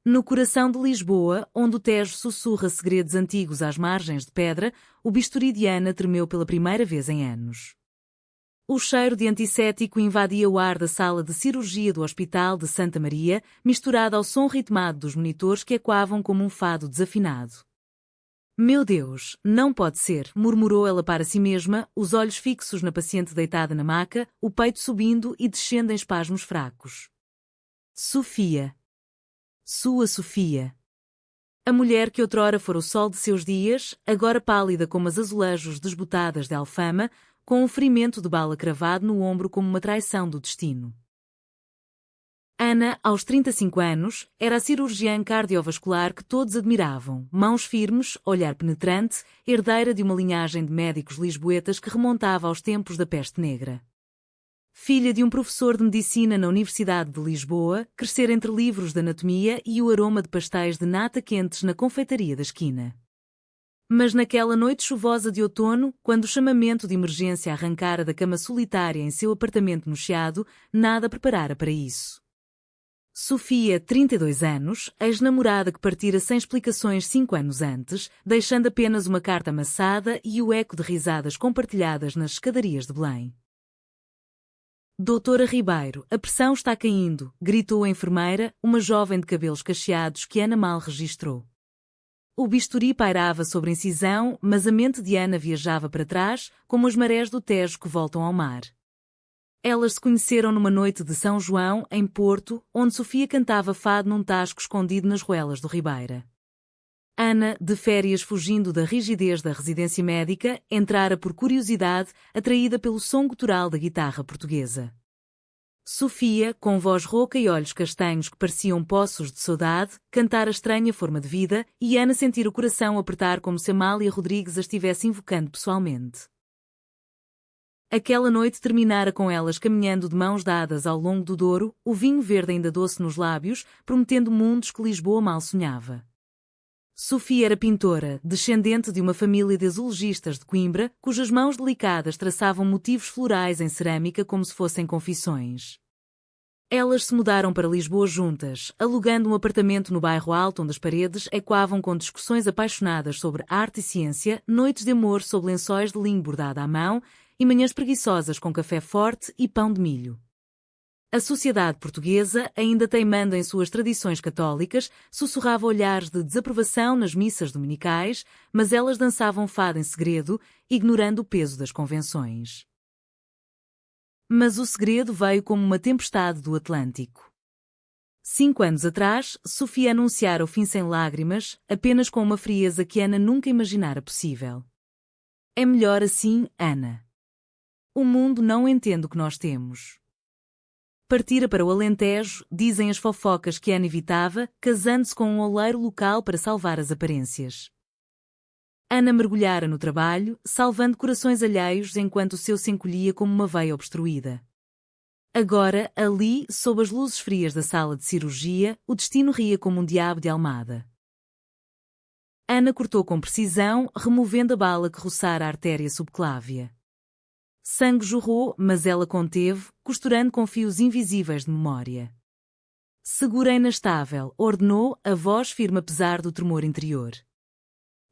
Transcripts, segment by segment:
No coração de Lisboa, onde o Tejo sussurra segredos antigos às margens de pedra, o bisturi de Ana tremeu pela primeira vez em anos. O cheiro de antisséptico invadia o ar da sala de cirurgia do Hospital de Santa Maria, misturado ao som ritmado dos monitores que ecoavam como um fado desafinado. Meu Deus, não pode ser, murmurou ela para si mesma, os olhos fixos na paciente deitada na maca, o peito subindo e descendo em espasmos fracos. Sofia. Sua Sofia. A mulher que outrora fora o sol de seus dias, agora pálida como as azulejos desbotadas de alfama, com um ferimento de bala cravado no ombro como uma traição do destino. Ana, aos 35 anos, era a cirurgiã cardiovascular que todos admiravam, mãos firmes, olhar penetrante, herdeira de uma linhagem de médicos lisboetas que remontava aos tempos da peste negra. Filha de um professor de medicina na Universidade de Lisboa, crescer entre livros de anatomia e o aroma de pastéis de nata quentes na confeitaria da esquina. Mas naquela noite chuvosa de outono, quando o chamamento de emergência arrancara da cama solitária em seu apartamento no Chiado, nada preparara para isso. Sofia, 32 anos, ex-namorada que partira sem explicações 5 anos antes, deixando apenas uma carta amassada e o eco de risadas compartilhadas nas escadarias de Belém. Doutora Ribeiro, a pressão está caindo, gritou a enfermeira, uma jovem de cabelos cacheados que Ana mal registrou. O bisturi pairava sobre a incisão, mas a mente de Ana viajava para trás, como as marés do Tejo que voltam ao mar. Elas se conheceram numa noite de São João, em Porto, onde Sofia cantava fado num tasco escondido nas ruelas do Ribeira. Ana, de férias fugindo da rigidez da residência médica, entrara por curiosidade, atraída pelo som gutural da guitarra portuguesa. Sofia, com voz rouca e olhos castanhos que pareciam poços de saudade, cantara estranha forma de vida, e Ana sentira o coração apertar como se Amália Rodrigues a estivesse invocando pessoalmente. Aquela noite terminara com elas caminhando de mãos dadas ao longo do Douro, o vinho verde ainda doce nos lábios, prometendo mundos que Lisboa mal sonhava. Sofia era pintora, descendente de uma família de azulegistas de Coimbra, cujas mãos delicadas traçavam motivos florais em cerâmica como se fossem confissões. Elas se mudaram para Lisboa juntas, alugando um apartamento no bairro Alto onde as paredes ecoavam com discussões apaixonadas sobre arte e ciência, noites de amor sob lençóis de linho bordado à mão e manhãs preguiçosas com café forte e pão de milho. A sociedade portuguesa, ainda teimando em suas tradições católicas, sussurrava olhares de desaprovação nas missas dominicais, mas elas dançavam fado em segredo, ignorando o peso das convenções. Mas o segredo veio como uma tempestade do Atlântico. 5 anos atrás, Sofia anunciara o fim sem lágrimas, apenas com uma frieza que Ana nunca imaginara possível. É melhor assim, Ana. O mundo não entende o que nós temos. Partira para o Alentejo, dizem as fofocas que Ana evitava, casando-se com um oleiro local para salvar as aparências. Ana mergulhara no trabalho, salvando corações alheios enquanto o seu se encolhia como uma veia obstruída. Agora, ali, sob as luzes frias da sala de cirurgia, o destino ria como um diabo de almada. Ana cortou com precisão, removendo a bala que roçara a artéria subclávia. Sangue jorrou, mas ela conteve, costurando com fios invisíveis de memória. Segura e inastável, ordenou, a voz firme apesar do tremor interior.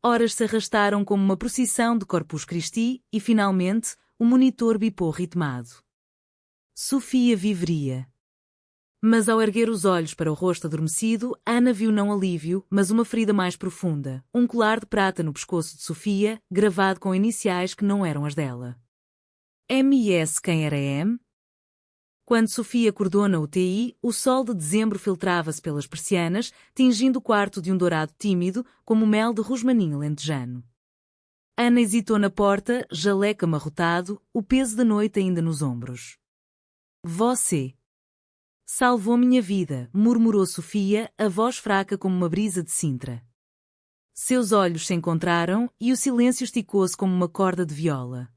Horas se arrastaram como uma procissão de Corpus Christi e, finalmente, o monitor bipou ritmado. Sofia viveria. Mas ao erguer os olhos para o rosto adormecido, Ana viu não alívio, mas uma ferida mais profunda, um colar de prata no pescoço de Sofia, gravado com iniciais que não eram as dela. M.I.S. Quem era M? Quando Sofia acordou na UTI, o sol de dezembro filtrava-se pelas persianas, tingindo o quarto de um dourado tímido, como mel de rosmaninho lentejano. Ana hesitou na porta, jaleco amarrotado, o peso da noite ainda nos ombros. Você salvou minha vida, murmurou Sofia, a voz fraca como uma brisa de Sintra. Seus olhos se encontraram, e o silêncio esticou-se como uma corda de viola.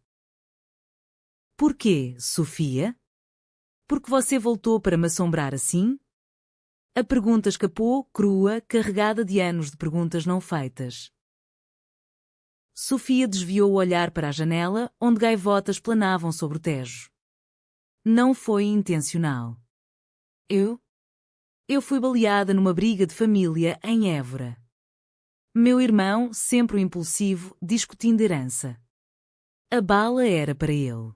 Porquê, Sofia? Porque você voltou para me assombrar assim? A pergunta escapou, crua, carregada de anos de perguntas não feitas. Sofia desviou o olhar para a janela, onde gaivotas planavam sobre o Tejo. Não foi intencional. Eu Eu fui baleada numa briga de família em Évora. Meu irmão, sempre o impulsivo, discutindo herança. A bala era para ele.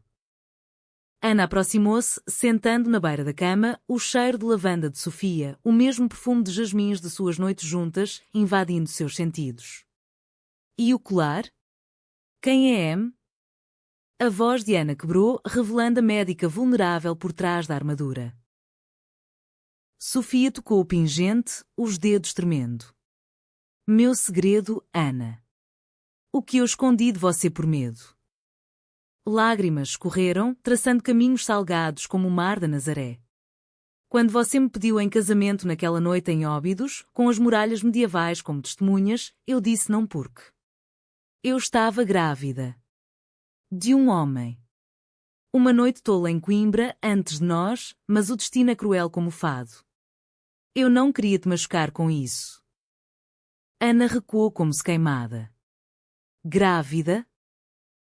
Ana aproximou-se, sentando na beira da cama, o cheiro de lavanda de Sofia, o mesmo perfume de jasmins de suas noites juntas, invadindo seus sentidos. E o colar? Quem é M? A voz de Ana quebrou, revelando a médica vulnerável por trás da armadura. Sofia tocou o pingente, os dedos tremendo. Meu segredo, Ana. O que eu escondi de você por medo. Lágrimas escorreram, traçando caminhos salgados como o mar da Nazaré. Quando você me pediu em casamento naquela noite em Óbidos, com as muralhas medievais como testemunhas, eu disse não porque. Eu estava grávida. De um homem. Uma noite tola em Coimbra, antes de nós, mas o destino é cruel como o fado. Eu não queria te machucar com isso. Ana recuou como se queimada. Grávida?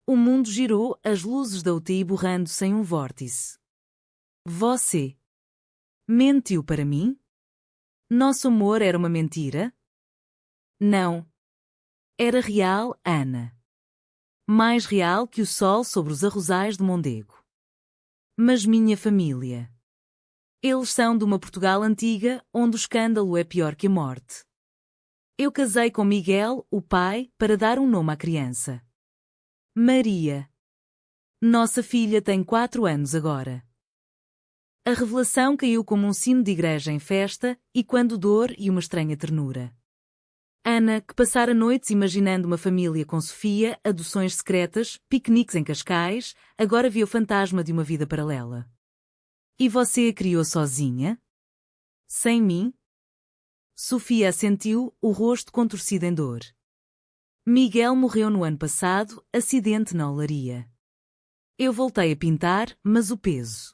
O mundo girou, as luzes da UTI borrando-se em um vórtice. Você mentiu para mim? Nosso amor era uma mentira? Não. Era real, Ana. Mais real que o sol sobre os arrozais de Mondego. Mas minha família. Eles são de uma Portugal antiga, onde o escândalo é pior que a morte. Eu casei com Miguel, o pai, para dar um nome à criança. Maria. Nossa filha tem 4 anos agora. A revelação caiu como um sino de igreja em festa, e quando dor e uma estranha ternura. Ana, que passara noites imaginando uma família com Sofia, adoções secretas, piqueniques em Cascais, agora via o fantasma de uma vida paralela. E você a criou sozinha? Sem mim? Sofia assentiu, o rosto contorcido em dor. Miguel morreu no ano passado, acidente na olaria. Eu voltei a pintar, mas o peso.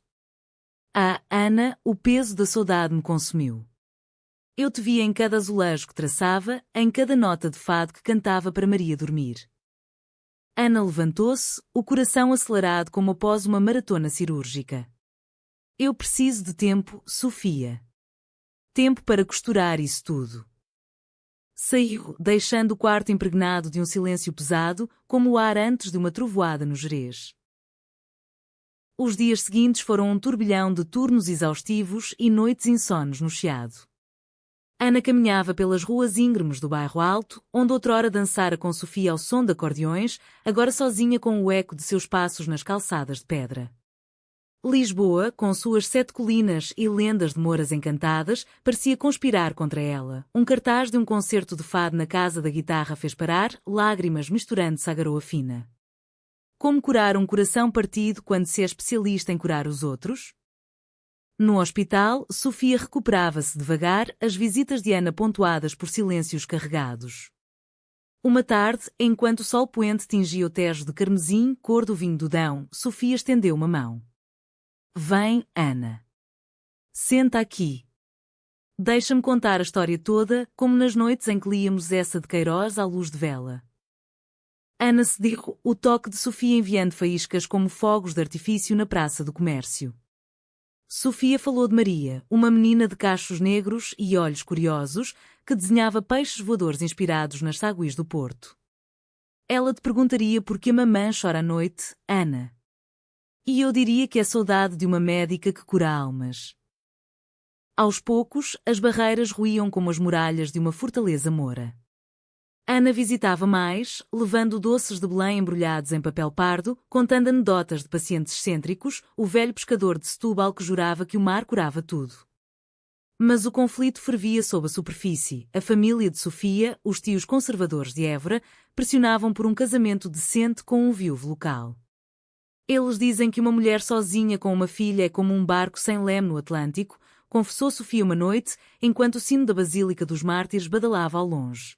Ah, Ana, o peso da saudade me consumiu. Eu te via em cada azulejo que traçava, em cada nota de fado que cantava para Maria dormir. Ana levantou-se, o coração acelerado como após uma maratona cirúrgica. Eu preciso de tempo, Sofia. Tempo para costurar isso tudo. Saiu, deixando o quarto impregnado de um silêncio pesado, como o ar antes de uma trovoada no Gerês. Os dias seguintes foram um turbilhão de turnos exaustivos e noites insones no Chiado. Ana caminhava pelas ruas íngremes do bairro Alto, onde outrora dançara com Sofia ao som de acordeões, agora sozinha com o eco de seus passos nas calçadas de pedra. Lisboa, com suas 7 colinas e lendas de moras encantadas, parecia conspirar contra ela. Um cartaz de um concerto de fado na Casa da Guitarra fez parar, lágrimas misturando-se à garoa fina. Como curar um coração partido quando se é especialista em curar os outros? No hospital, Sofia recuperava-se devagar, as visitas de Ana pontuadas por silêncios carregados. Uma tarde, enquanto o sol poente tingia o tejo de carmesim, cor do vinho do Dão, Sofia estendeu uma mão. Vem, Ana. Senta aqui. Deixa-me contar a história toda, como nas noites em que líamos essa de Queiroz à luz de vela. Ana cedeu, o toque de Sofia enviando faíscas como fogos de artifício na Praça do Comércio. Sofia falou de Maria, uma menina de cachos negros e olhos curiosos, que desenhava peixes voadores inspirados nas saguis do Porto. Ela te perguntaria por que a mamã chora à noite, Ana. E eu diria que é saudade de uma médica que cura almas. Aos poucos, as barreiras ruíam como as muralhas de uma fortaleza moura. Ana visitava mais, levando doces de Belém embrulhados em papel pardo, contando anedotas de pacientes excêntricos, o velho pescador de Setúbal que jurava que o mar curava tudo. Mas o conflito fervia sob a superfície. A família de Sofia, os tios conservadores de Évora, pressionavam por um casamento decente com um viúvo local. Eles dizem que uma mulher sozinha com uma filha é como um barco sem leme no Atlântico, confessou Sofia uma noite, enquanto o sino da Basílica dos Mártires badalava ao longe.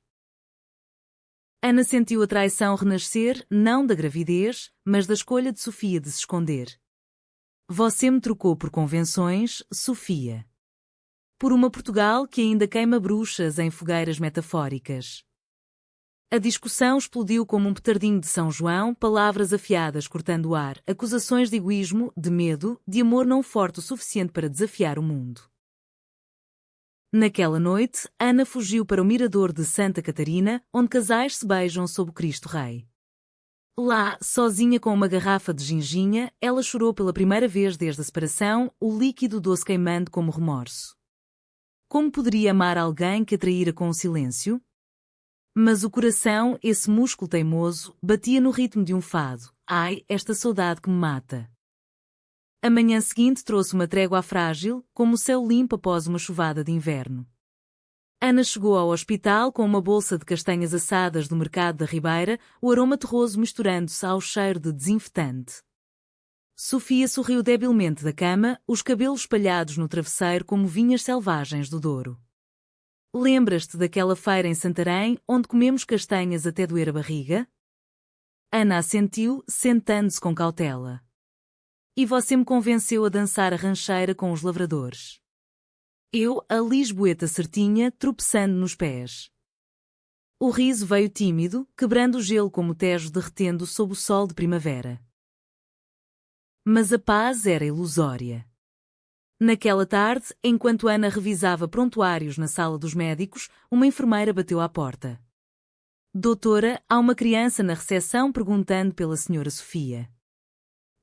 Ana sentiu a traição renascer, não da gravidez, mas da escolha de Sofia de se esconder. Você me trocou por convenções, Sofia. Por uma Portugal que ainda queima bruxas em fogueiras metafóricas. A discussão explodiu como um petardinho de São João, palavras afiadas cortando o ar, acusações de egoísmo, de medo, de amor não forte o suficiente para desafiar o mundo. Naquela noite, Ana fugiu para o mirador de Santa Catarina, onde casais se beijam sob o Cristo Rei. Lá, sozinha com uma garrafa de ginginha, ela chorou pela primeira vez desde a separação, o líquido doce queimando como remorso. Como poderia amar alguém que a traíra com o silêncio? Mas o coração, esse músculo teimoso, batia no ritmo de um fado. Ai, esta saudade que me mata. A manhã seguinte trouxe uma trégua frágil, como o céu limpo após uma chuvada de inverno. Ana chegou ao hospital com uma bolsa de castanhas assadas do mercado da Ribeira, o aroma terroso misturando-se ao cheiro de desinfetante. Sofia sorriu debilmente da cama, os cabelos espalhados no travesseiro como vinhas selvagens do Douro. Lembras-te daquela feira em Santarém, onde comemos castanhas até doer a barriga? Ana assentiu, sentando-se com cautela. E você me convenceu a dançar a rancheira com os lavradores. Eu, a lisboeta certinha, tropeçando nos pés. O riso veio tímido, quebrando o gelo como o tejo derretendo sob o sol de primavera. Mas a paz era ilusória. Naquela tarde, enquanto Ana revisava prontuários na sala dos médicos, uma enfermeira bateu à porta. Doutora, há uma criança na recepção perguntando pela senhora Sofia.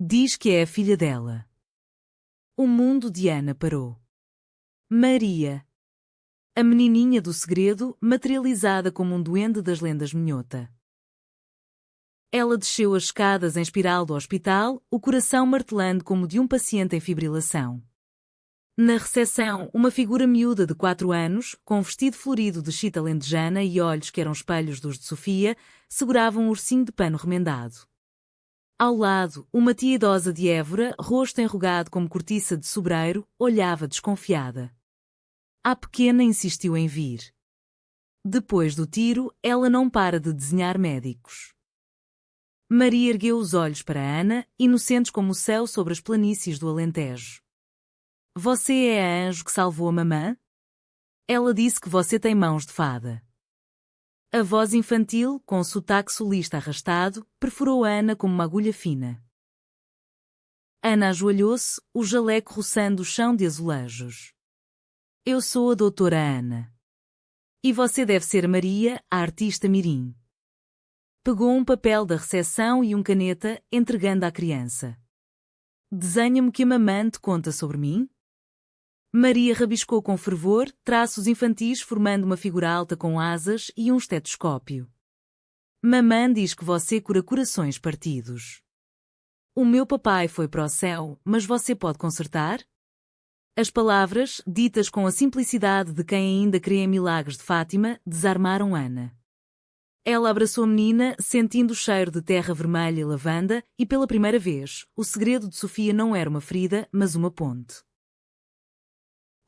Diz que é a filha dela. O mundo de Ana parou. Maria. A menininha do segredo, materializada como um duende das lendas minhota. Ela desceu as escadas em espiral do hospital, o coração martelando como de um paciente em fibrilação. Na recepção, uma figura miúda de 4 anos, com um vestido florido de chita alentejana e olhos que eram espelhos dos de Sofia, segurava um ursinho de pano remendado. Ao lado, uma tia idosa de Évora, rosto enrugado como cortiça de sobreiro, olhava desconfiada. A pequena insistiu em vir. Depois do tiro, ela não para de desenhar médicos. Maria ergueu os olhos para Ana, inocentes como o céu sobre as planícies do Alentejo. Você é a anjo que salvou a mamã? Ela disse que você tem mãos de fada. A voz infantil, com o sotaque sulista arrastado, perfurou Ana como uma agulha fina. Ana ajoelhou-se, o jaleco roçando o chão de azulejos. Eu sou a doutora Ana. E você deve ser Maria, a artista mirim. Pegou um papel da recepção e caneta, entregando à criança. Desenha-me que a mamã te conta sobre mim? Maria rabiscou com fervor, traços infantis formando uma figura alta com asas e um estetoscópio. Mamã diz que você cura corações partidos. O meu papai foi para o céu, mas você pode consertar? As palavras, ditas com a simplicidade de quem ainda crê em milagres de Fátima, desarmaram Ana. Ela abraçou a menina, sentindo o cheiro de terra vermelha e lavanda, e pela primeira vez, o segredo de Sofia não era uma ferida, mas uma ponte.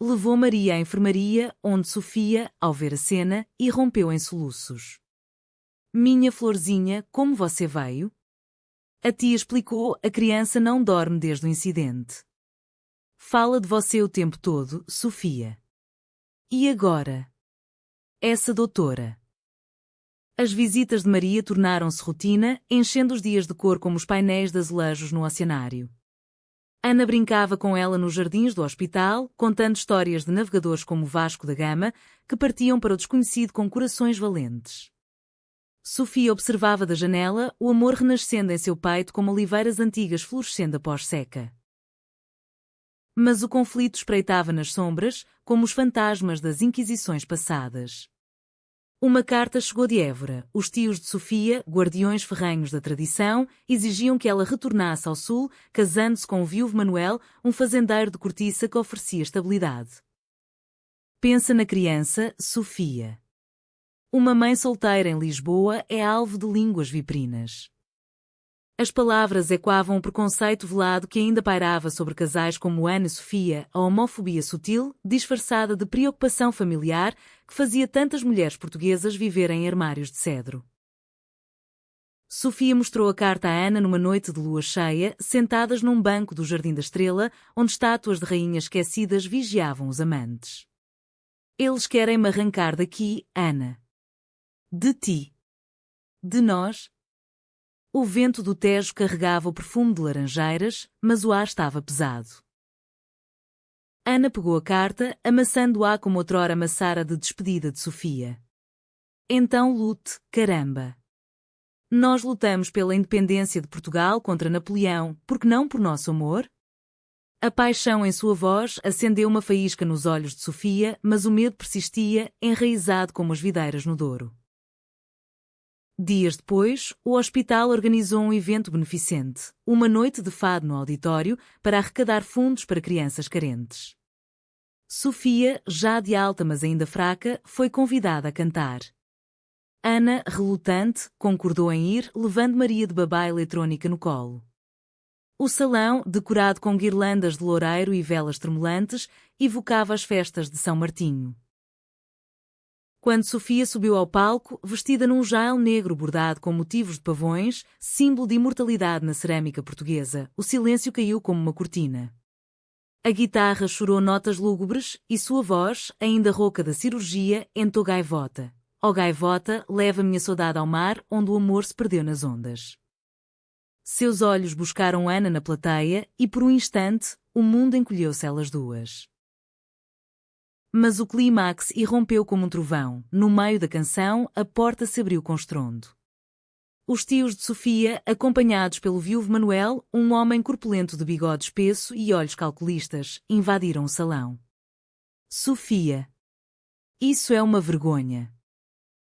Levou Maria à enfermaria, onde Sofia, ao ver a cena, irrompeu em soluços. Minha florzinha, como você veio? A tia explicou, a criança não dorme desde o incidente. Fala de você o tempo todo, Sofia. E agora? Essa doutora. As visitas de Maria tornaram-se rotina, enchendo os dias de cor como os painéis de azulejos no oceanário. Ana brincava com ela nos jardins do hospital, contando histórias de navegadores como Vasco da Gama, que partiam para o desconhecido com corações valentes. Sofia observava da janela, o amor renascendo em seu peito como oliveiras antigas florescendo após seca. Mas o conflito espreitava nas sombras, como os fantasmas das inquisições passadas. Uma carta chegou de Évora. Os tios de Sofia, guardiões ferrenhos da tradição, exigiam que ela retornasse ao sul, casando-se com o viúvo Manuel, um fazendeiro de cortiça que oferecia estabilidade. Pensa na criança, Sofia. Uma mãe solteira em Lisboa é alvo de línguas viprinas. As palavras ecoavam o preconceito velado que ainda pairava sobre casais como Ana e Sofia, a homofobia sutil, disfarçada de preocupação familiar, que fazia tantas mulheres portuguesas viverem em armários de cedro. Sofia mostrou a carta a Ana numa noite de lua cheia, sentadas num banco do Jardim da Estrela, onde estátuas de rainhas esquecidas vigiavam os amantes. Eles querem-me arrancar daqui, Ana. De ti. De nós. O vento do Tejo carregava o perfume de laranjeiras, mas o ar estava pesado. Ana pegou a carta, amassando-a como outrora amassara de despedida de Sofia. Então lute, caramba! Nós lutamos pela independência de Portugal contra Napoleão, porque não por nosso amor? A paixão em sua voz acendeu uma faísca nos olhos de Sofia, mas o medo persistia, enraizado como as videiras no Douro. Dias depois, o hospital organizou um evento beneficente, uma noite de fado no auditório, para arrecadar fundos para crianças carentes. Sofia, já de alta mas ainda fraca, foi convidada a cantar. Ana, relutante, concordou em ir, levando Maria de babá eletrónica no colo. O salão, decorado com guirlandas de loureiro e velas tremulantes, evocava as festas de São Martinho. Quando Sofia subiu ao palco, vestida num jael negro bordado com motivos de pavões, símbolo de imortalidade na cerâmica portuguesa, o silêncio caiu como uma cortina. A guitarra chorou notas lúgubres e sua voz, ainda rouca da cirurgia, entoou gaivota. Ó gaivota, leva minha saudade ao mar, onde o amor se perdeu nas ondas. Seus olhos buscaram Ana na plateia e, por um instante, o mundo encolheu-se elas duas. Mas o clímax irrompeu como um trovão. No meio da canção, a porta se abriu com estrondo. Os tios de Sofia, acompanhados pelo viúvo Manuel, um homem corpulento de bigode espesso e olhos calculistas, invadiram o salão. Sofia. Isso é uma vergonha.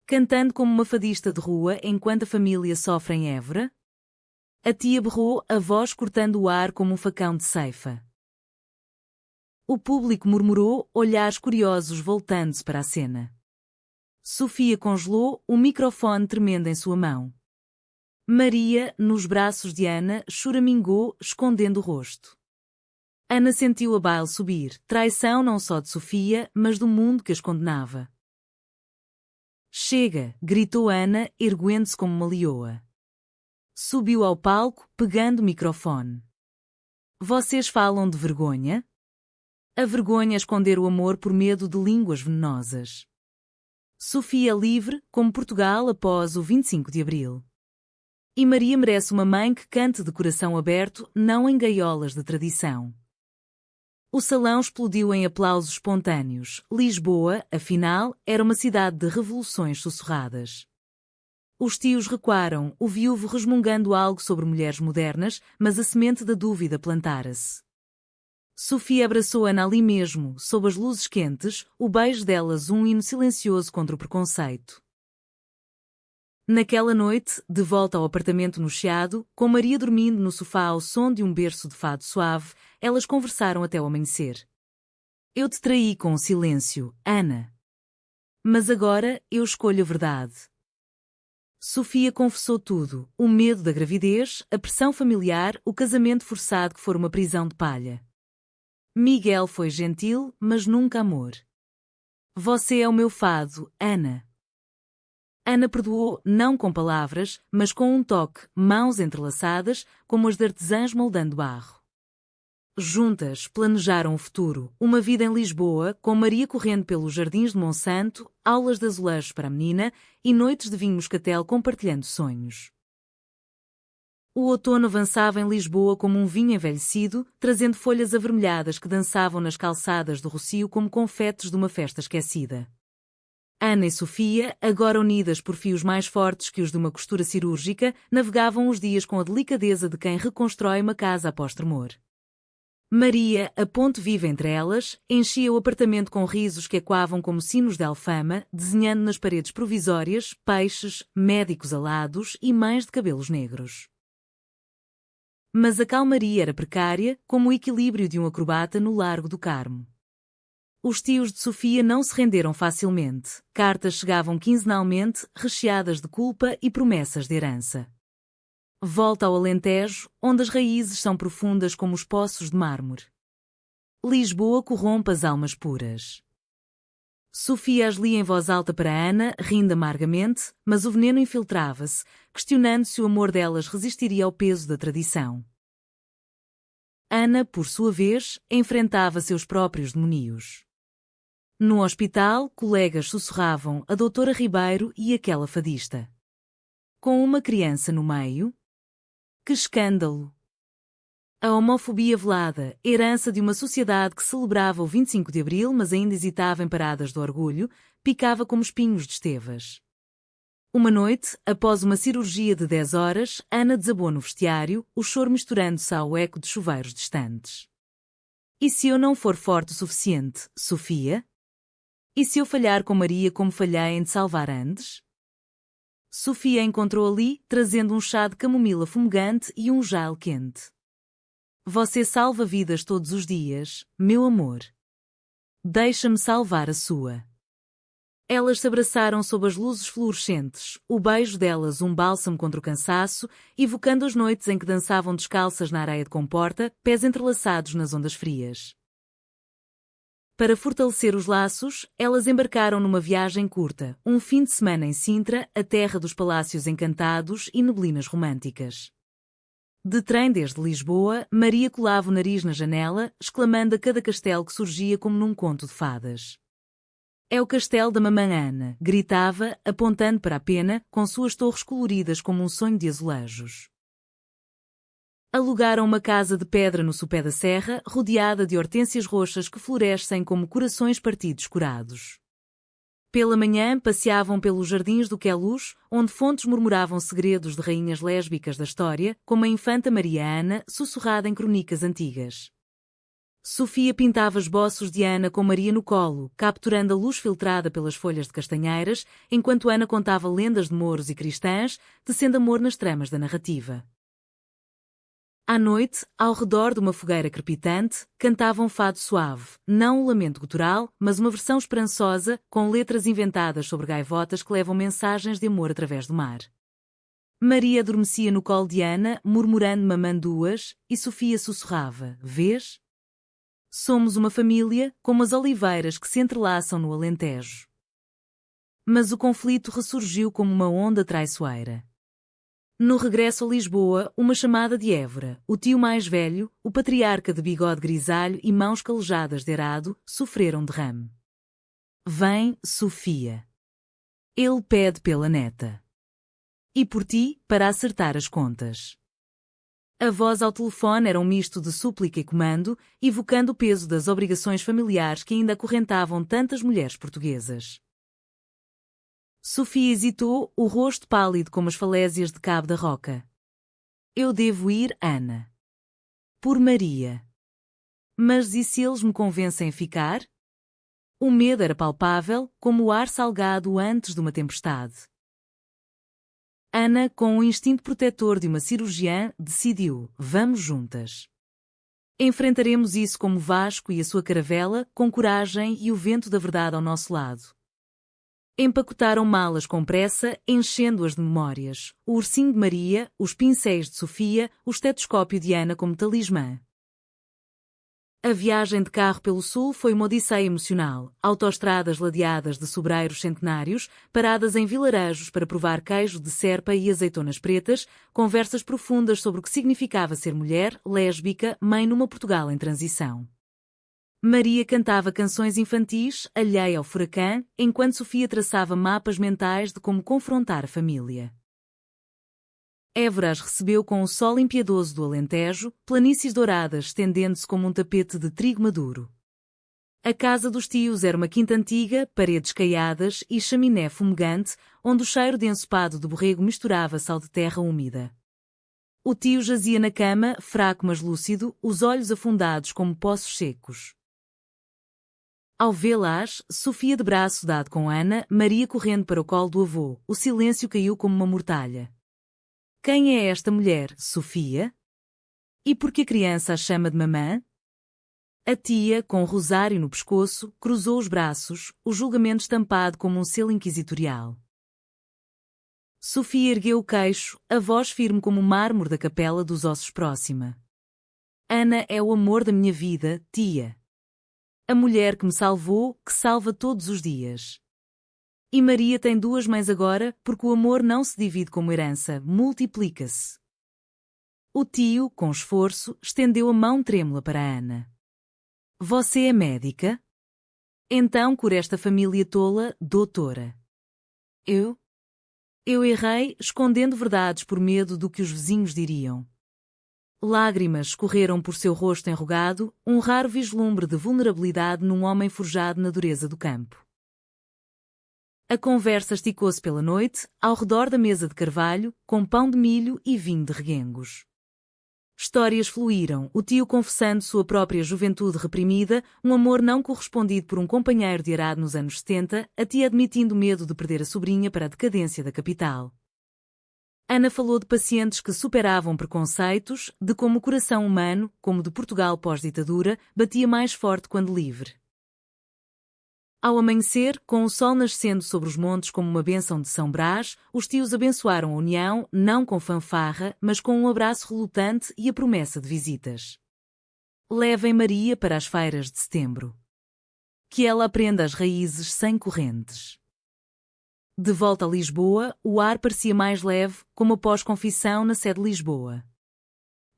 Cantando como uma fadista de rua enquanto a família sofre em Évora? A tia berrou, a voz cortando o ar como um facão de ceifa. O público murmurou, olhares curiosos voltando-se para a cena. Sofia congelou, o microfone tremendo em sua mão. Maria, nos braços de Ana, choramingou, escondendo o rosto. Ana sentiu a bile subir, traição não só de Sofia, mas do mundo que as condenava. Chega, gritou Ana, erguendo-se como uma leoa. Subiu ao palco, pegando o microfone. Vocês falam de vergonha? A vergonha é esconder o amor por medo de línguas venenosas. Sofia livre, como Portugal após o 25 de Abril. E Maria merece uma mãe que cante de coração aberto, não em gaiolas de tradição. O salão explodiu em aplausos espontâneos. Lisboa, afinal, era uma cidade de revoluções sussurradas. Os tios recuaram, o viúvo resmungando algo sobre mulheres modernas, mas a semente da dúvida plantara-se. Sofia abraçou Ana ali mesmo, sob as luzes quentes, o beijo delas um hino silencioso contra o preconceito. Naquela noite, de volta ao apartamento no Chiado, com Maria dormindo no sofá ao som de um berço de fado suave, elas conversaram até o amanhecer. Eu te traí com o silêncio, Ana. Mas agora eu escolho a verdade. Sofia confessou tudo, o medo da gravidez, a pressão familiar, o casamento forçado que fora uma prisão de palha. Miguel foi gentil, mas nunca amor. Você é o meu fado, Ana. Ana perdoou, não com palavras, mas com um toque, mãos entrelaçadas, como as de artesãs moldando barro. Juntas, planejaram o futuro, uma vida em Lisboa, com Maria correndo pelos jardins de Monsanto, aulas de azulejos para a menina e noites de vinho moscatel compartilhando sonhos. O outono avançava em Lisboa como um vinho envelhecido, trazendo folhas avermelhadas que dançavam nas calçadas do Rocio como confetes de uma festa esquecida. Ana e Sofia, agora unidas por fios mais fortes que os de uma costura cirúrgica, navegavam os dias com a delicadeza de quem reconstrói uma casa após tremor. Maria, a ponte viva entre elas, enchia o apartamento com risos que ecoavam como sinos de alfama, desenhando nas paredes provisórias peixes, médicos alados e mães de cabelos negros. Mas a calmaria era precária, como o equilíbrio de um acrobata no Largo do Carmo. Os tios de Sofia não se renderam facilmente. Cartas chegavam quinzenalmente, recheadas de culpa e promessas de herança. Volta ao Alentejo, onde as raízes são profundas como os poços de mármore. Lisboa corrompe as almas puras. Sofia as lia em voz alta para Ana, rindo amargamente, mas o veneno infiltrava-se, questionando se o amor delas resistiria ao peso da tradição. Ana, por sua vez, enfrentava seus próprios demónios. No hospital, colegas sussurravam a doutora Ribeiro e aquela fadista. Com uma criança no meio? Que escândalo! A homofobia velada, herança de uma sociedade que celebrava o 25 de Abril mas ainda hesitava em paradas do orgulho, picava como espinhos de estevas. Uma noite, após uma cirurgia de 10 horas, Ana desabou no vestiário, o choro misturando-se ao eco de chuveiros distantes. E se eu não for forte o suficiente, Sofia? E se eu falhar com Maria como falhei em te salvar antes? Sofia encontrou ali, trazendo um chá de camomila fumegante e um gel quente. Você salva vidas todos os dias, meu amor. Deixa-me salvar a sua. Elas se abraçaram sob as luzes fluorescentes, o beijo delas um bálsamo contra o cansaço, evocando as noites em que dançavam descalças na areia de comporta, pés entrelaçados nas ondas frias. Para fortalecer os laços, elas embarcaram numa viagem curta, um fim de semana em Sintra, a terra dos palácios encantados e neblinas românticas. De trem desde Lisboa, Maria colava o nariz na janela, exclamando a cada castelo que surgia como num conto de fadas. É o castelo da mamã Ana, gritava, apontando para a pena, com suas torres coloridas como um sonho de azulejos. Alugaram uma casa de pedra no sopé da serra, rodeada de hortênsias roxas que florescem como corações partidos curados. Pela manhã passeavam pelos jardins do Queluz, onde fontes murmuravam segredos de rainhas lésbicas da história, como a infanta Maria Ana, sussurrada em cronicas antigas. Sofia pintava esboços de Ana com Maria no colo, capturando a luz filtrada pelas folhas de castanheiras, enquanto Ana contava lendas de mouros e cristãs, tecendo amor nas tramas da narrativa. À noite, ao redor de uma fogueira crepitante, cantavam um fado suave, não um lamento gutural, mas uma versão esperançosa, com letras inventadas sobre gaivotas que levam mensagens de amor através do mar. Maria adormecia no colo de Ana, murmurando mamãe-duas, e Sofia sussurrava, vês? Somos uma família, como as oliveiras que se entrelaçam no Alentejo. Mas o conflito ressurgiu como uma onda traiçoeira. No regresso a Lisboa, uma chamada de Évora, o tio mais velho, o patriarca de bigode grisalho e mãos calejadas de arado, sofreram derrame. Vem, Sofia. Ele pede pela neta. E por ti, para acertar as contas. A voz ao telefone era um misto de súplica e comando, evocando o peso das obrigações familiares que ainda acorrentavam tantas mulheres portuguesas. Sofia hesitou, o rosto pálido como as falésias de Cabo da Roca. Eu devo ir, Ana. Por Maria. Mas e se eles me convencem a ficar? O medo era palpável, como o ar salgado antes de uma tempestade. Ana, com o instinto protetor de uma cirurgiã, decidiu, vamos juntas. Enfrentaremos isso como Vasco e a sua caravela, com coragem e o vento da verdade ao nosso lado. Empacotaram malas com pressa, enchendo-as de memórias, o ursinho de Maria, os pincéis de Sofia, o estetoscópio de Ana como talismã. A viagem de carro pelo sul foi uma odisseia emocional, autoestradas ladeadas de sobreiros centenários, paradas em vilarejos para provar queijo de serpa e azeitonas pretas, conversas profundas sobre o que significava ser mulher, lésbica, mãe numa Portugal em transição. Maria cantava canções infantis, alheia ao furacão, enquanto Sofia traçava mapas mentais de como confrontar a família. Évora as recebeu com o sol impiedoso do Alentejo, planícies douradas estendendo-se como um tapete de trigo maduro. A casa dos tios era uma quinta antiga, paredes caiadas e chaminé fumegante, onde o cheiro de ensopado de borrego misturava-se ao de terra úmida. O tio jazia na cama, fraco mas lúcido, os olhos afundados como poços secos. Ao vê-las, Sofia de braço dado com Ana, Maria correndo para o colo do avô, o silêncio caiu como uma mortalha. Quem é esta mulher, Sofia? E por que a criança a chama de mamã? A tia, com o rosário no pescoço, cruzou os braços, o julgamento estampado como um selo inquisitorial. Sofia ergueu o queixo, a voz firme como o mármore da capela dos ossos próxima. Ana é o amor da minha vida, tia. A mulher que me salvou, que salva todos os dias. E Maria tem duas mães agora, porque o amor não se divide como herança, multiplica-se. O tio, com esforço, estendeu a mão trêmula para Ana. Você é médica? Então cura esta família tola, doutora. Eu? Eu errei, escondendo verdades por medo do que os vizinhos diriam. Lágrimas escorreram por seu rosto enrugado, um raro vislumbre de vulnerabilidade num homem forjado na dureza do campo. A conversa esticou-se pela noite, ao redor da mesa de carvalho, com pão de milho e vinho de reguengos. Histórias fluíram, o tio confessando sua própria juventude reprimida, um amor não correspondido por um companheiro de arado nos anos 70, a tia admitindo medo de perder a sobrinha para a decadência da capital. Ana falou de pacientes que superavam preconceitos, de como o coração humano, como de Portugal pós-ditadura, batia mais forte quando livre. Ao amanhecer, com o sol nascendo sobre os montes como uma bênção de São Brás, os tios abençoaram a união, não com fanfarra, mas com um abraço relutante e a promessa de visitas. Levem Maria para as feiras de setembro. Que ela aprenda as raízes sem correntes. De volta a Lisboa, o ar parecia mais leve, como após confissão na sede de Lisboa.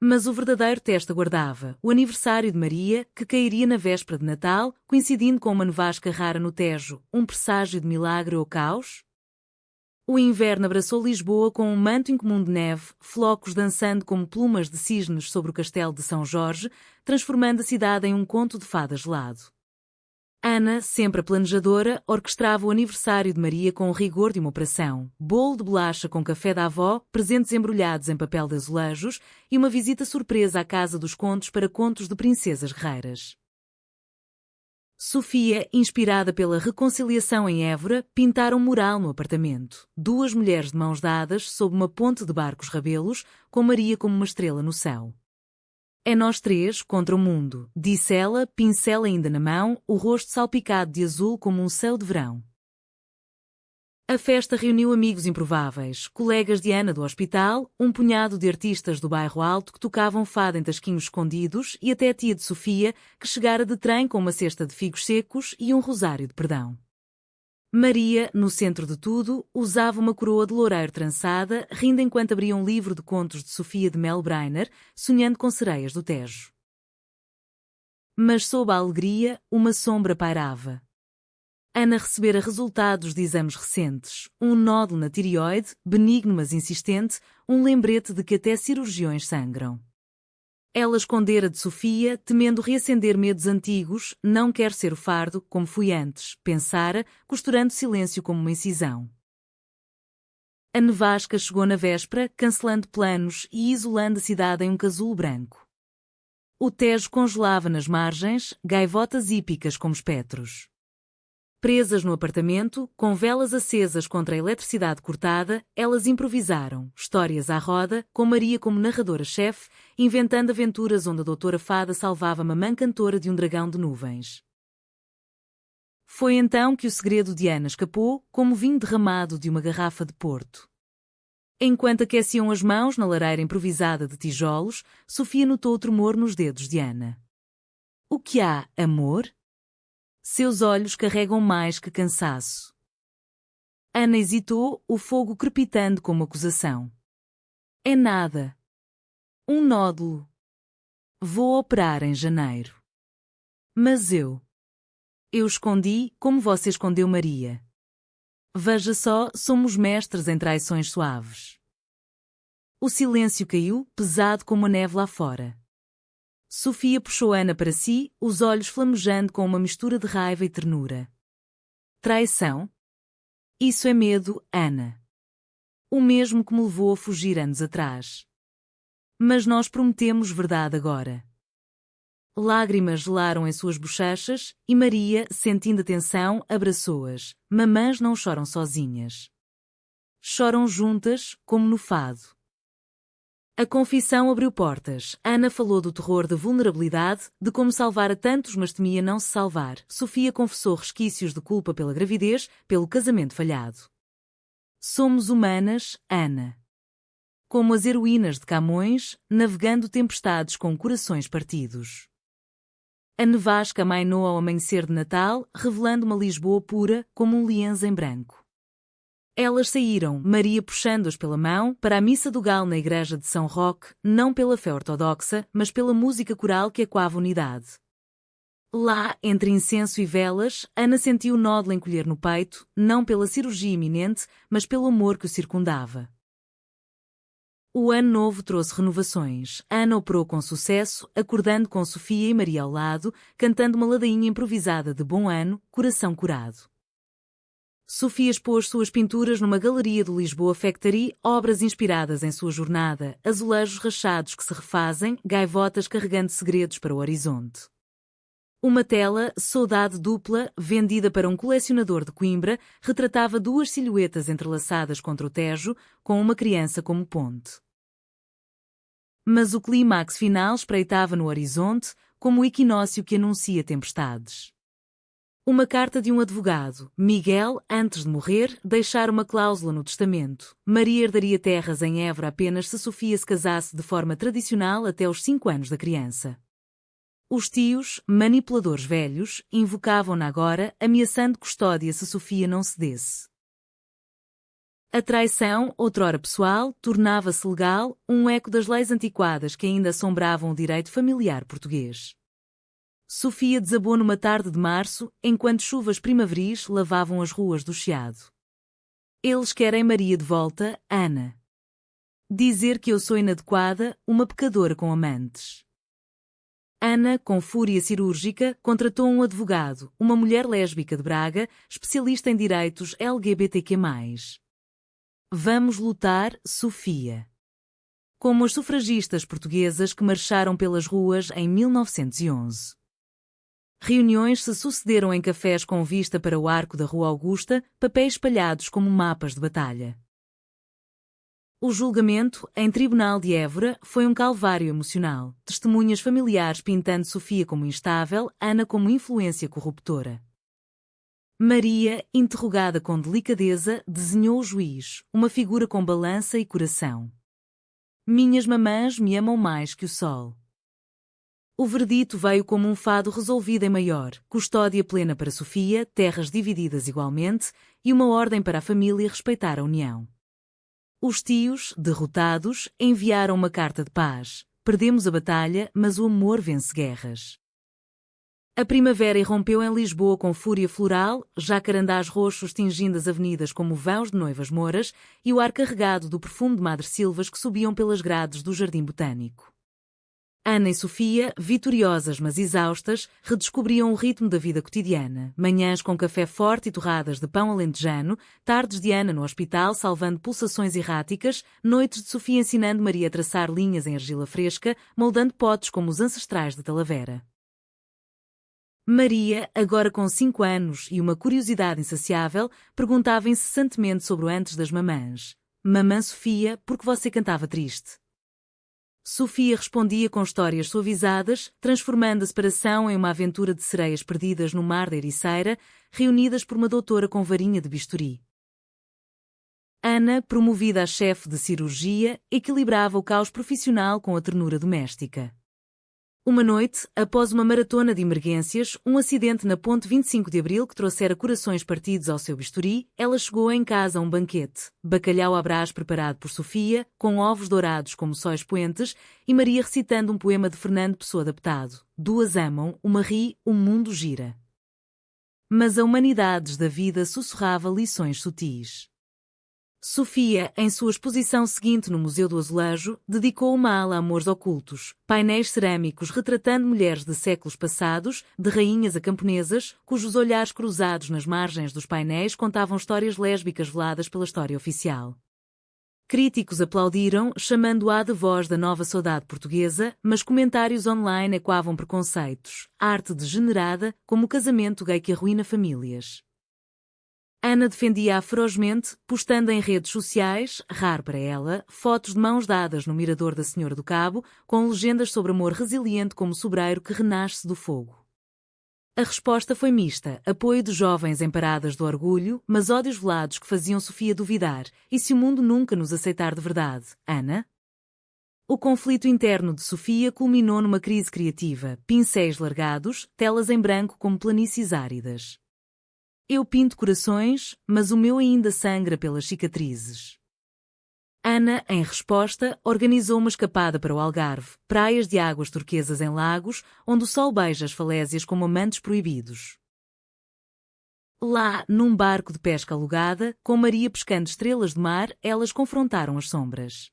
Mas o verdadeiro teste aguardava, o aniversário de Maria, que cairia na véspera de Natal, coincidindo com uma nevasca rara no Tejo, um presságio de milagre ou caos? O inverno abraçou Lisboa com um manto incomum de neve, flocos dançando como plumas de cisnes sobre o castelo de São Jorge, transformando a cidade em um conto de fadas gelado. Ana, sempre a planejadora, orquestrava o aniversário de Maria com o rigor de uma operação, bolo de bolacha com café da avó, presentes embrulhados em papel de azulejos e uma visita surpresa à Casa dos Contos para contos de princesas guerreiras. Sofia, inspirada pela reconciliação em Évora, pintaram um mural no apartamento. Duas mulheres de mãos dadas sob uma ponte de barcos rabelos, com Maria como uma estrela no céu. É nós três contra o mundo, disse ela, pincel ainda na mão, o rosto salpicado de azul como um céu de verão. A festa reuniu amigos improváveis, colegas de Ana do hospital, um punhado de artistas do bairro Alto que tocavam fado em tasquinhos escondidos e até a tia de Sofia, que chegara de trem com uma cesta de figos secos e um rosário de perdão. Maria, no centro de tudo, usava uma coroa de loureiro trançada, rindo enquanto abria um livro de contos de Sofia de Melbreiner, sonhando com sereias do Tejo. Mas sob a alegria, uma sombra pairava. Ana recebera resultados de exames recentes, um nódulo na tireoide, benigno mas insistente, um lembrete de que até cirurgiões sangram. Ela escondera de Sofia, temendo reacender medos antigos, não quer ser o fardo, como fui antes, pensara, costurando silêncio como uma incisão. A nevasca chegou na véspera, cancelando planos e isolando a cidade em um casulo branco. O Tejo congelava nas margens, gaivotas hípicas como espectros. Presas no apartamento, com velas acesas contra a eletricidade cortada, elas improvisaram, histórias à roda, com Maria como narradora-chefe, inventando aventuras onde a doutora Fada salvava a mamã cantora de um dragão de nuvens. Foi então que o segredo de Ana escapou, como vinho derramado de uma garrafa de Porto. Enquanto aqueciam as mãos na lareira improvisada de tijolos, Sofia notou o tremor nos dedos de Ana. O que há, amor? Seus olhos carregam mais que cansaço. Ana hesitou, o fogo crepitando como acusação. É nada. Um nódulo. Vou operar em janeiro. Mas eu escondi como você escondeu Maria. Veja só, somos mestres em traições suaves. O silêncio caiu, pesado como a neve lá fora. Sofia puxou Ana para si, os olhos flamejando com uma mistura de raiva e ternura. Traição? Isso é medo, Ana. O mesmo que me levou a fugir anos atrás. Mas nós prometemos verdade agora. Lágrimas gelaram em suas bochechas e Maria, sentindo a tensão, abraçou-as. Mamãs não choram sozinhas. Choram juntas, como no fado. A confissão abriu portas. Ana falou do terror da vulnerabilidade, de como salvara tantos mas temia não se salvar. Sofia confessou resquícios de culpa pela gravidez, pelo casamento falhado. Somos humanas, Ana. Como as heroínas de Camões, navegando tempestades com corações partidos. A nevasca amainou ao amanhecer de Natal, revelando uma Lisboa pura, como um lienzo em branco. Elas saíram, Maria puxando-as pela mão, para a missa do galo na igreja de São Roque, não pela fé ortodoxa, mas pela música coral que ecoava unidade. Lá, entre incenso e velas, Ana sentiu o nódulo encolher no peito, não pela cirurgia iminente, mas pelo amor que o circundava. O ano novo trouxe renovações. Ana operou com sucesso, acordando com Sofia e Maria ao lado, cantando uma ladainha improvisada de Bom Ano, Coração Curado. Sofia expôs suas pinturas numa galeria do Lisboa Factory, obras inspiradas em sua jornada, azulejos rachados que se refazem, gaivotas carregando segredos para o horizonte. Uma tela, Saudade Dupla, vendida para um colecionador de Coimbra, retratava duas silhuetas entrelaçadas contra o Tejo, com uma criança como ponte. Mas o clímax final espreitava no horizonte, como o equinócio que anuncia tempestades. Uma carta de um advogado. Miguel, antes de morrer, deixara uma cláusula no testamento. Maria herdaria terras em Évora apenas se Sofia se casasse de forma tradicional até os 5 anos da criança. Os tios, manipuladores velhos, invocavam-na agora, ameaçando custódia se Sofia não cedesse. A traição, outrora pessoal, tornava-se legal, um eco das leis antiquadas que ainda assombravam o direito familiar português. Sofia desabou numa tarde de março, enquanto chuvas primaveris lavavam as ruas do Chiado. Eles querem Maria de volta, Ana. Dizer que eu sou inadequada, uma pecadora com amantes. Ana, com fúria cirúrgica, contratou um advogado, uma mulher lésbica de Braga, especialista em direitos LGBTQ+. Vamos lutar, Sofia. Como as sufragistas portuguesas que marcharam pelas ruas em 1911. Reuniões se sucederam em cafés com vista para o arco da Rua Augusta, papéis espalhados como mapas de batalha. O julgamento, em Tribunal de Évora, foi um calvário emocional, testemunhas familiares pintando Sofia como instável, Ana como influência corruptora. Maria, interrogada com delicadeza, desenhou o juiz, uma figura com balança e coração. Minhas mamãs me amam mais que o sol. O verdito veio como um fado resolvido em maior, custódia plena para Sofia, terras divididas igualmente, e uma ordem para a família respeitar a união. Os tios, derrotados, enviaram uma carta de paz. Perdemos a batalha, mas o amor vence guerras. A primavera irrompeu em Lisboa com fúria floral, jacarandás roxos tingindo as avenidas como vãos de noivas mouras e o ar carregado do perfume de madressilvas que subiam pelas grades do Jardim Botânico. Ana e Sofia, vitoriosas mas exaustas, redescobriam o ritmo da vida cotidiana. Manhãs com café forte e torradas de pão alentejano, tardes de Ana no hospital salvando pulsações erráticas, noites de Sofia ensinando Maria a traçar linhas em argila fresca, moldando potes como os ancestrais de Talavera. Maria, agora com 5 anos e uma curiosidade insaciável, perguntava incessantemente sobre o antes das mamãs. Mamã Sofia, por que você cantava triste? Sofia respondia com histórias suavizadas, transformando a separação em uma aventura de sereias perdidas no mar da Ericeira, reunidas por uma doutora com varinha de bisturi. Ana, promovida a chefe de cirurgia, equilibrava o caos profissional com a ternura doméstica. Uma noite, após uma maratona de emergências, um acidente na ponte 25 de Abril que trouxera corações partidos ao seu bisturi, ela chegou em casa a um banquete. Bacalhau à brás preparado por Sofia, com ovos dourados como sóis poentes, e Maria recitando um poema de Fernando Pessoa adaptado. Duas amam, uma ri, o mundo gira. Mas a humanidades da vida sussurrava lições sutis. Sofia, em sua exposição seguinte no Museu do Azulejo, dedicou uma ala a amores ocultos, painéis cerâmicos retratando mulheres de séculos passados, de rainhas a camponesas, cujos olhares cruzados nas margens dos painéis contavam histórias lésbicas veladas pela história oficial. Críticos aplaudiram, chamando-a de voz da nova saudade portuguesa, mas comentários online ecoavam preconceitos, arte degenerada, como o casamento gay que arruína famílias. Ana defendia-a ferozmente, postando em redes sociais, raro para ela, fotos de mãos dadas no mirador da Senhora do Cabo, com legendas sobre amor resiliente como sobreiro que renasce do fogo. A resposta foi mista, apoio de jovens em paradas do orgulho, mas ódios velados que faziam Sofia duvidar, e se o mundo nunca nos aceitar de verdade, Ana? O conflito interno de Sofia culminou numa crise criativa, pincéis largados, telas em branco como planícies áridas. Eu pinto corações, mas o meu ainda sangra pelas cicatrizes. Ana, em resposta, organizou uma escapada para o Algarve, praias de águas turquesas em lagos, onde o sol beija as falésias como amantes proibidos. Lá, num barco de pesca alugada, com Maria pescando estrelas de mar, elas confrontaram as sombras.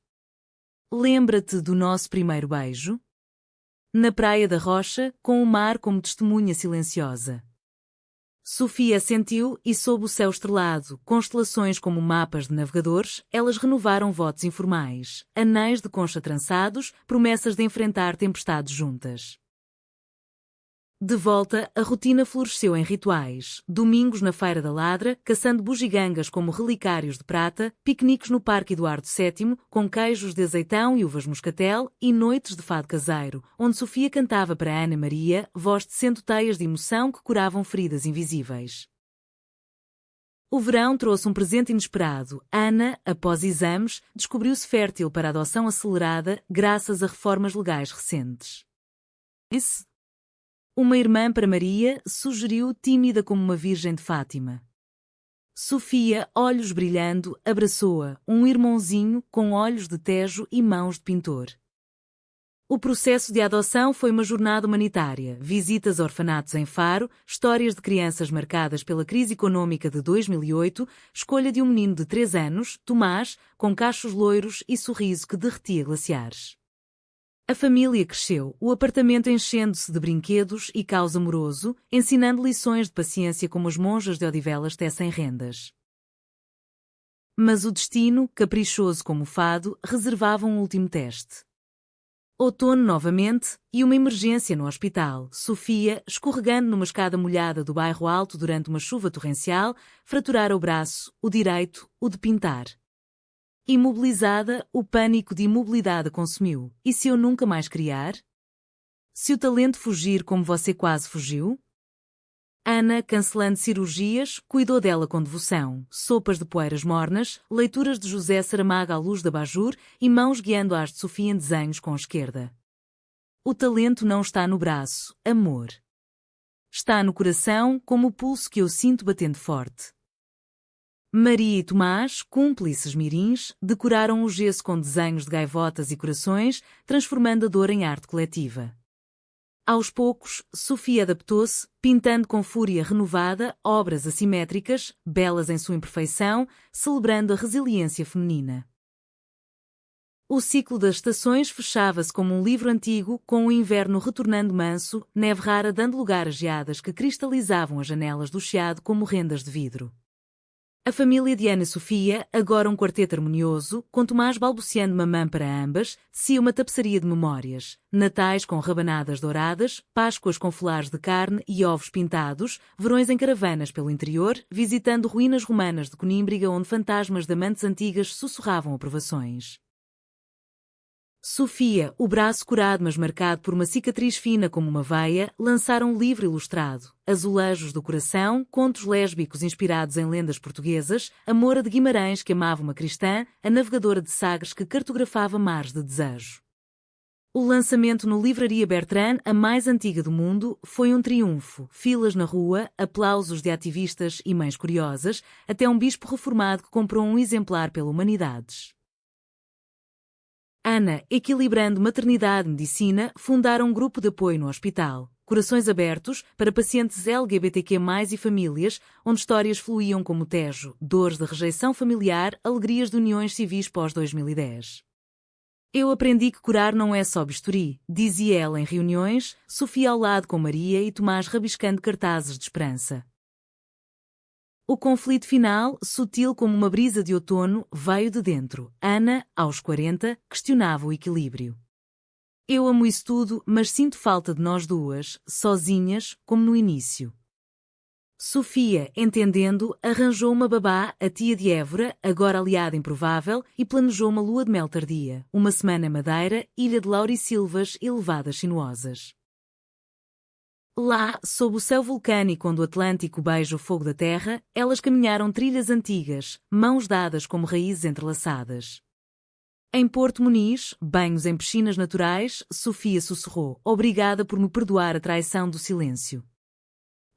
Lembra-te do nosso primeiro beijo? Na praia da Rocha, com o mar como testemunha silenciosa. Sofia assentiu e, sob o céu estrelado, constelações como mapas de navegadores, elas renovaram votos informais, anéis de concha trançados, promessas de enfrentar tempestades juntas. De volta, a rotina floresceu em rituais, domingos na Feira da Ladra, caçando bugigangas como relicários de prata, piqueniques no Parque Eduardo VII, com queijos de azeitão e uvas moscatel, e noites de fado caseiro, onde Sofia cantava para Ana Maria, voz tecendo teias de emoção que curavam feridas invisíveis. O verão trouxe um presente inesperado. Ana, após exames, descobriu-se fértil para a adoção acelerada, graças a reformas legais recentes. Uma irmã para Maria, sugeriu, tímida como uma virgem de Fátima. Sofia, olhos brilhando, abraçou-a, um irmãozinho com olhos de tejo e mãos de pintor. O processo de adoção foi uma jornada humanitária, visitas a orfanatos em Faro, histórias de crianças marcadas pela crise econômica de 2008, escolha de um menino de 3 anos, Tomás, com cachos loiros e sorriso que derretia glaciares. A família cresceu, o apartamento enchendo-se de brinquedos e caos amoroso, ensinando lições de paciência como as monjas de Odivelas tecem rendas. Mas o destino, caprichoso como o fado, reservava um último teste. Outono novamente, e uma emergência no hospital. Sofia, escorregando numa escada molhada do bairro Alto durante uma chuva torrencial, fraturara o braço, o direito, o de pintar. Imobilizada, o pânico de imobilidade a consumiu. E se eu nunca mais criar? Se o talento fugir como você quase fugiu? Ana, cancelando cirurgias, cuidou dela com devoção. Sopas de poeiras mornas, leituras de José Saramago à luz da abajur e mãos guiando as de Sofia em desenhos com a esquerda. O talento não está no braço, amor. Está no coração, como o pulso que eu sinto batendo forte. Maria e Tomás, cúmplices mirins, decoraram o gesso com desenhos de gaivotas e corações, transformando a dor em arte coletiva. Aos poucos, Sofia adaptou-se, pintando com fúria renovada obras assimétricas, belas em sua imperfeição, celebrando a resiliência feminina. O ciclo das estações fechava-se como um livro antigo, com o inverno retornando manso, neve rara dando lugar a geadas que cristalizavam as janelas do chiado como rendas de vidro. A família de Ana e Sofia, agora um quarteto harmonioso, com Tomás balbuciando mamã para ambas, tecia uma tapeçaria de memórias. Natais com rabanadas douradas, Páscoas com folares de carne e ovos pintados, verões em caravanas pelo interior, visitando ruínas romanas de Conímbriga onde fantasmas de amantes antigas sussurravam aprovações. Sofia, o braço curado mas marcado por uma cicatriz fina como uma veia, lançaram um livro ilustrado. Azulejos do Coração, contos lésbicos inspirados em lendas portuguesas, a Moura de Guimarães que amava uma cristã, a navegadora de Sagres que cartografava mares de desejo. O lançamento no Livraria Bertrand, a mais antiga do mundo, foi um triunfo. Filas na rua, aplausos de ativistas e mães curiosas, até um bispo reformado que comprou um exemplar pela Humanidades. Ana, equilibrando maternidade e medicina, fundaram um grupo de apoio no hospital. Corações Abertos, para pacientes LGBTQ+, e famílias, onde histórias fluíam como o Tejo, dores de rejeição familiar, alegrias de uniões civis pós-2010. Eu aprendi que curar não é só bisturi, dizia ela em reuniões, Sofia ao lado com Maria e Tomás rabiscando cartazes de esperança. O conflito final, sutil como uma brisa de outono, veio de dentro. Ana, aos 40, questionava o equilíbrio. Eu amo isso tudo, mas sinto falta de nós duas, sozinhas, como no início. Sofia, entendendo, arranjou uma babá, a tia de Évora, agora aliada improvável, e planejou uma lua de mel tardia, uma semana em Madeira, ilha de laurisilvas e levadas sinuosas. Lá, sob o céu vulcânico onde o Atlântico beija o fogo da terra, elas caminharam trilhas antigas, mãos dadas como raízes entrelaçadas. Em Porto Muniz, banhos em piscinas naturais, Sofia sussurrou, obrigada por me perdoar a traição do silêncio.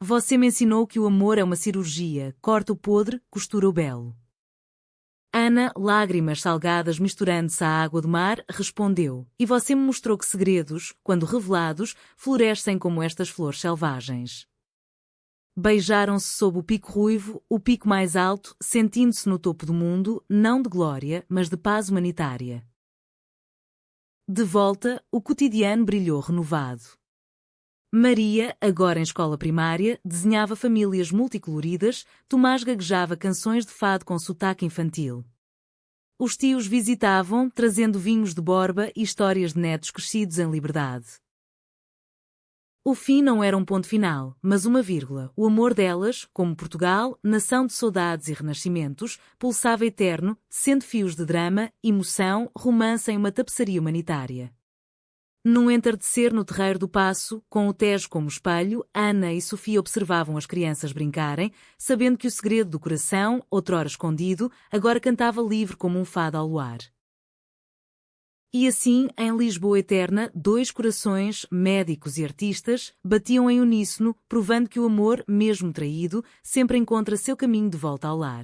Você me ensinou que o amor é uma cirurgia, corta o podre, costura o belo. Ana, lágrimas salgadas misturando-se à água do mar, respondeu, e você me mostrou que segredos, quando revelados, florescem como estas flores selvagens. Beijaram-se sob o pico ruivo, o pico mais alto, sentindo-se no topo do mundo, não de glória, mas de paz humanitária. De volta, o cotidiano brilhou renovado. Maria, agora em escola primária, desenhava famílias multicoloridas, Tomás gaguejava canções de fado com sotaque infantil. Os tios visitavam, trazendo vinhos de Borba e histórias de netos crescidos em liberdade. O fim não era um ponto final, mas uma vírgula. O amor delas, como Portugal, nação de saudades e renascimentos, pulsava eterno, sendo fios de drama, emoção, romance em uma tapeçaria humanitária. Num entardecer no terreiro do Paço, com o Tejo como espelho, Ana e Sofia observavam as crianças brincarem, sabendo que o segredo do coração, outrora escondido, agora cantava livre como um fado ao luar. E assim, em Lisboa eterna, dois corações, médicos e artistas, batiam em uníssono, provando que o amor, mesmo traído, sempre encontra seu caminho de volta ao lar.